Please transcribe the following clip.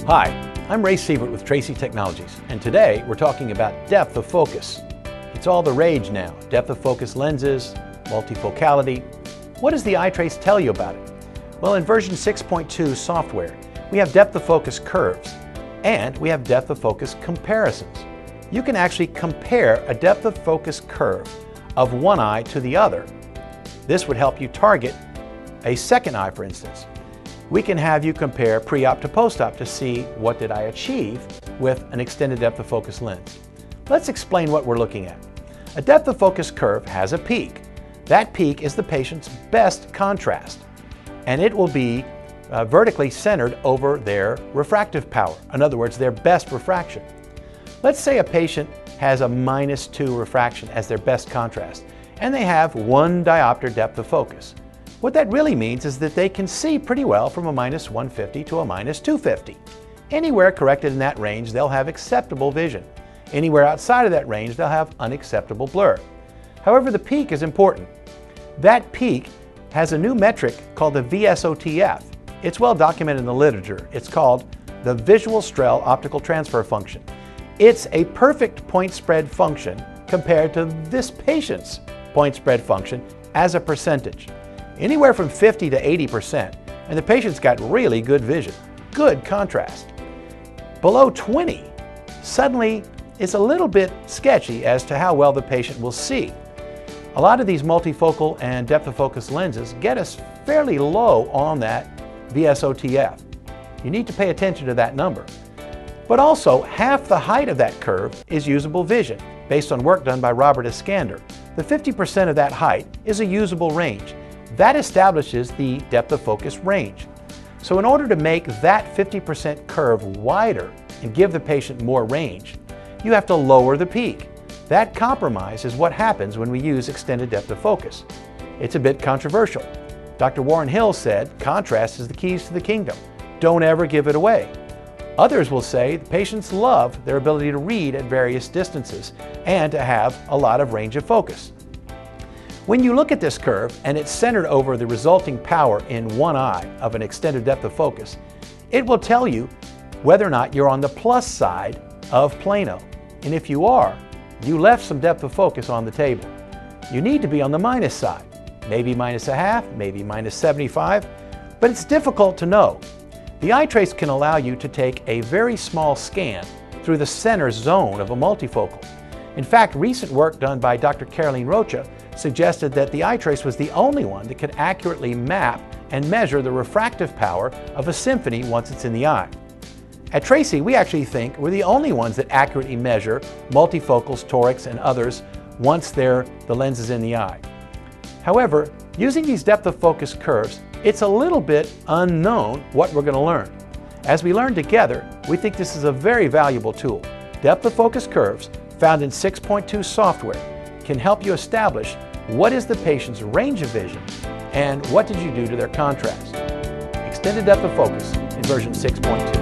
Hi, I'm Ray Sievert with Tracey Technologies, and today we're talking about depth of focus. It's all the rage now. Depth of focus lenses, multifocality. What does the iTrace tell you about it? Well, in version 6.2 software, we have depth of focus curves, and we have depth of focus comparisons. You can actually compare a depth of focus curve of one eye to the other. This would help you target a second eye, for instance. We can have you compare pre-op to post-op to see what did I achieve with an extended depth of focus lens. Let's explain what we're looking at. A depth of focus curve has a peak. That peak is the patient's best contrast, and it will be vertically centered over their refractive power. In other words, their best refraction. Let's say a patient has a -2 refraction as their best contrast, and they have 1 diopter depth of focus. What that really means is that they can see pretty well from a -150 to a -250. Anywhere corrected in that range, they'll have acceptable vision. Anywhere outside of that range, they'll have unacceptable blur. However, the peak is important. That peak has a new metric called the VSOTF. It's well documented in the literature. It's called the Visual Strel Optical Transfer Function. It's a perfect point spread function compared to this patient's point spread function as a percentage. Anywhere from 50 to 80%, and the patient's got really good vision, good contrast. Below 20, suddenly it's a little bit sketchy as to how well the patient will see. A lot of these multifocal and depth of focus lenses get us fairly low on that VSOTF. You need to pay attention to that number. But also, half the height of that curve is usable vision, based on work done by Robert Iskander. The 50% of that height is a usable range. That establishes the depth of focus range. So in order to make that 50% curve wider and give the patient more range, you have to lower the peak. That compromise is what happens when we use extended depth of focus. It's a bit controversial. Dr. Warren Hill said, contrast is the keys to the kingdom. Don't ever give it away. Others will say the patients love their ability to read at various distances and to have a lot of range of focus. When you look at this curve and it's centered over the resulting power in one eye of an extended depth of focus, it will tell you whether or not you're on the plus side of plano. And if you are, you left some depth of focus on the table. You need to be on the minus side, maybe -0.5, maybe -75, but it's difficult to know. The iTrace can allow you to take a very small scan through the center zone of a multifocal. In fact, recent work done by Dr. Caroline Rocha suggested that the iTrace was the only one that could accurately map and measure the refractive power of a symphony once it's in the eye. At Tracey, we actually think we're the only ones that accurately measure multifocals, torics, and others once the lens is in the eye. However, using these depth of focus curves, it's a little bit unknown what we're going to learn. As we learn together, we think this is a very valuable tool. Depth of focus curves, found in 6.2 software, can help you establish what is the patient's range of vision and what did you do to their contrast. Extended depth of focus in version 6.2.